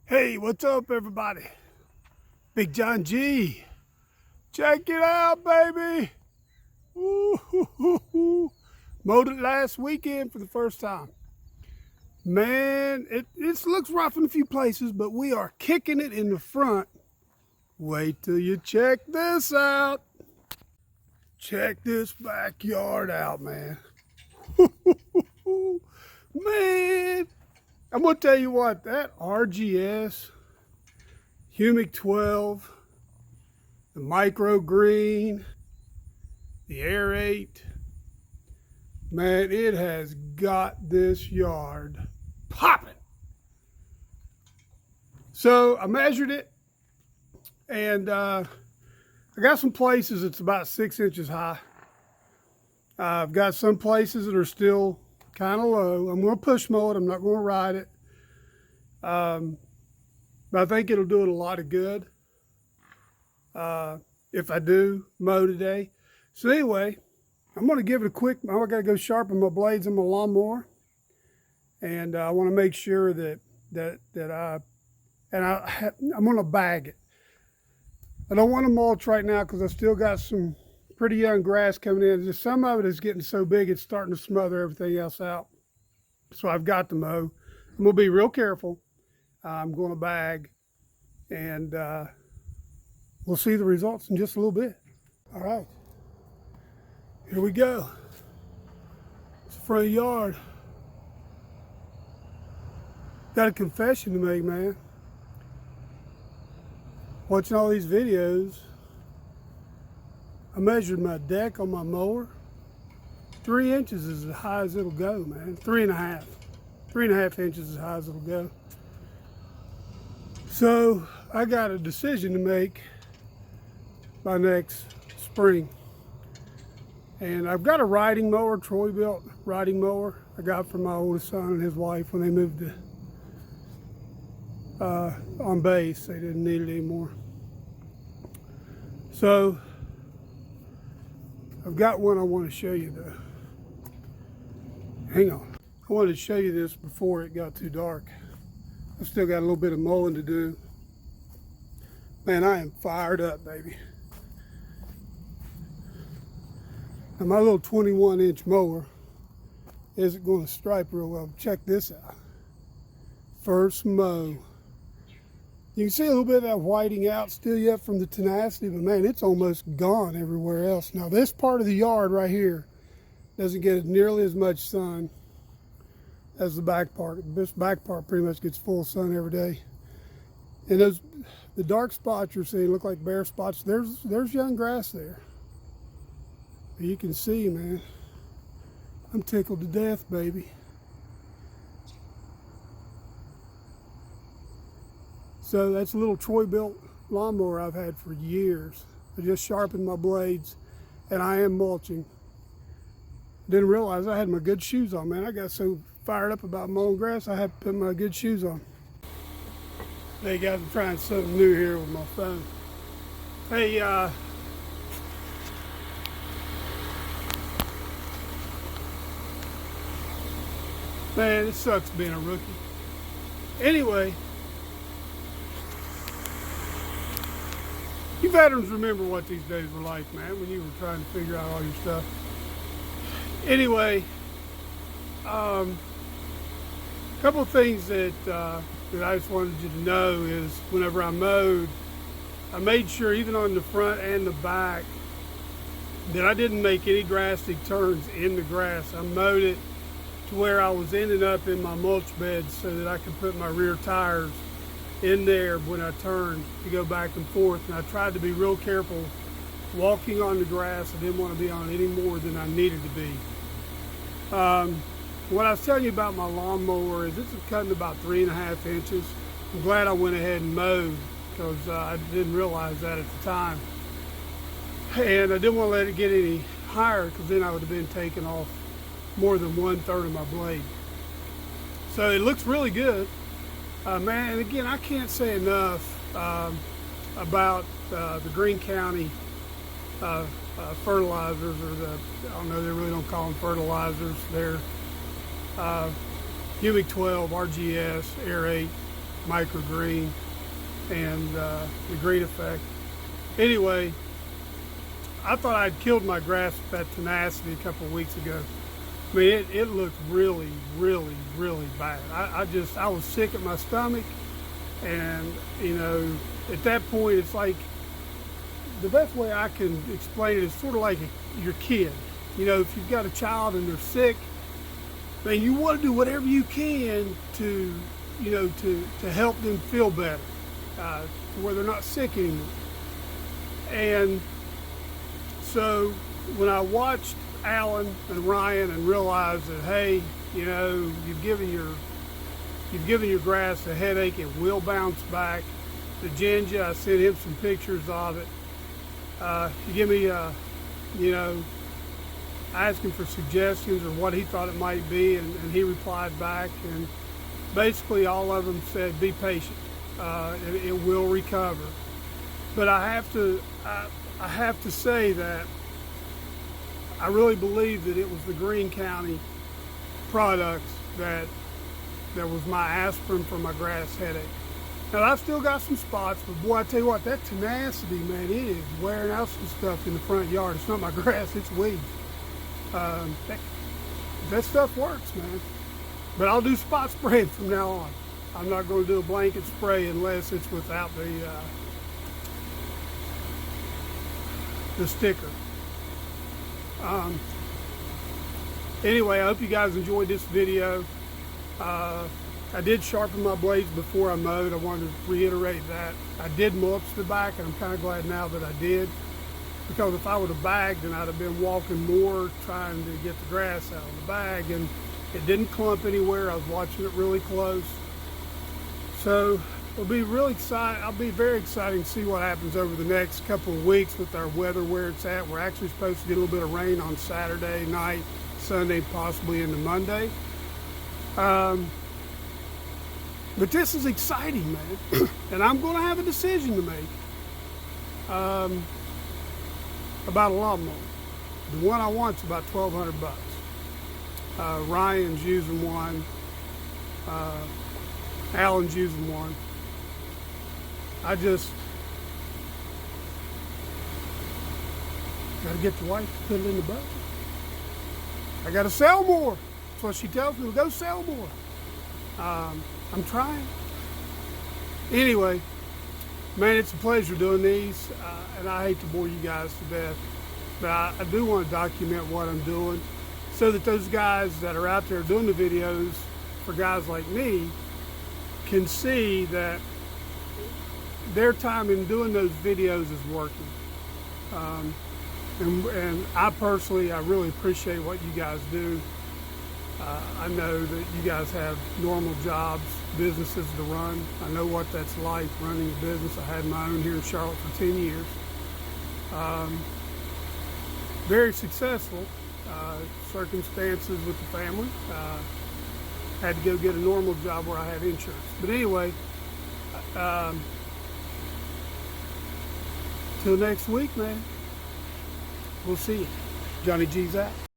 Hey, what's up, everybody? Big John G. Check it out, baby. Woo-hoo-hoo-hoo. Mowed it last weekend for the first time. Man, it looks rough in a few places, but we are kicking it in the front. Wait till you check this out. Check this backyard out, man. Man, I'm going to tell you what, that RGS, Humic 12, the microgreen, the Air 8, man, it has got this yard popping. So I measured it, and I got some places it's about 6 inches high. I've got some places that are still kind of low. I'm going to push mow it. I'm not going to ride it. But I think it'll do it a lot of good if I do mow today. So anyway, I'm going to give it a quick, I got to go sharpen my blades on my lawnmower. And I want to make sure that I'm going to bag it. I don't want to mulch right now because I've still got some pretty young grass coming in. Just some of it is getting so big it's starting to smother everything else out. So I've got to mow. I'm going to be real careful. I'm going to bag, and we'll see the results in just a little bit. All right, here we go. It's the front yard. Got a confession to make, man. Watching all these videos, I measured my deck on my mower. 3 inches is as high as it'll go, man. 3.5. 3.5 inches as high as it'll go. So I got a decision to make by next spring. And I've got a riding mower, Troy built riding mower I got from my oldest son and his wife when they moved to on base. They didn't need it anymore. So I've got one I want to show you though. Hang on. I wanted to show you this before it got too dark. I've still got a little bit of mowing to do. Man, I am fired up, baby. Now my little 21-inch mower isn't going to stripe real well. Check this out. First mow. You can see a little bit of that whiting out still yet from the tenacity, but man, it's almost gone everywhere else. Now this part of the yard right here doesn't get nearly as much sun as the back part. This back part pretty much gets full sun every day. And the dark spots you're seeing look like bare spots. There's young grass there. But you can see, man, I'm tickled to death, baby. So that's a little Troy built lawnmower I've had for years. I just sharpened my blades and I am mulching. Didn't realize I had my good shoes on, man. I got so fired up about mowing grass, I had to put my good shoes on. Hey guys, I'm trying something new here with my phone. Hey, man, it sucks being a rookie. Anyway, you veterans remember what these days were like, man, when you were trying to figure out all your stuff. Anyway, a couple of things that I just wanted you to know is whenever I mowed, I made sure even on the front and the back that I didn't make any drastic turns in the grass. I mowed it to where I was ending up in my mulch beds so that I could put my rear tires in there when I turned to go back and forth. And I tried to be real careful walking on the grass. I didn't want to be on any more than I needed to be. What I was telling you about my lawnmower is it's cutting about 3.5 inches. I'm glad I went ahead and mowed because I didn't realize that at the time. And I didn't want to let it get any higher because then I would have been taking off more than 1/3 of my blade. So it looks really good. Man, and again, I can't say enough about the Greene County fertilizers, or I don't know, they really don't call them fertilizers. They're Humic 12, RGS, Air 8. microgreen and the green effect. Anyway, I thought I'd killed my grass with that tenacity a couple of weeks ago. I mean, it looked really, really, really bad. I was sick at my stomach, and you know, at that point, it's like, the best way I can explain it is sort of like your kid. You know, if you've got a child and they're sick, then you want to do whatever you can to, you know, to help them feel better, where they're not sick anymore. And so when I watched Alan and Ryan and realized that, hey, you know, you've given your grass a headache, it will bounce back. The ginger, I sent him some pictures of it. He gave me, you know, I asked him for suggestions or what he thought it might be, and he replied back, and basically all of them said, be patient, it will recover. But I have to say that I really believe that it was the Greene County products that was my aspirin for my grass headache. Now, I've still got some spots, but boy, I tell you what, that tenacity, man, it is wearing out some stuff in the front yard. It's not my grass, it's weeds. That stuff works, man. But I'll do spot spraying from now on. I'm not going to do a blanket spray unless it's without the sticker. Anyway, I hope you guys enjoyed this video. I did sharpen my blades before I mowed. I wanted to reiterate that. I did mulch the back, and I'm kind of glad now that I did, because if I would have bagged, then I'd have been walking more trying to get the grass out of the bag, and it didn't clump anywhere. I was watching it really close. So it'll be really exciting. I'll be very excited to see what happens over the next couple of weeks with our weather where it's at. We're actually supposed to get a little bit of rain on Saturday night, Sunday, possibly into Monday. But this is exciting, man. And I'm going to have a decision to make about a lawnmower. The one I want's about $1,200. Ryan's using one. Alan's using one. I just got to get the wife to put it in the budget. I got to sell more. That's what she tells me. Go sell more. I'm trying. Anyway, man, it's a pleasure doing these, and I hate to bore you guys to death, but I do want to document what I'm doing so that those guys that are out there doing the videos for guys like me can see that their time in doing those videos is working. And I personally, I really appreciate what you guys do. I know that you guys have normal jobs, businesses to run. I know what that's like, running a business. I had my own here in Charlotte for 10 years. Very successful. Circumstances with the family. Had to go get a normal job where I had insurance. But anyway, till next week, man. We'll see you. Johnny G's out.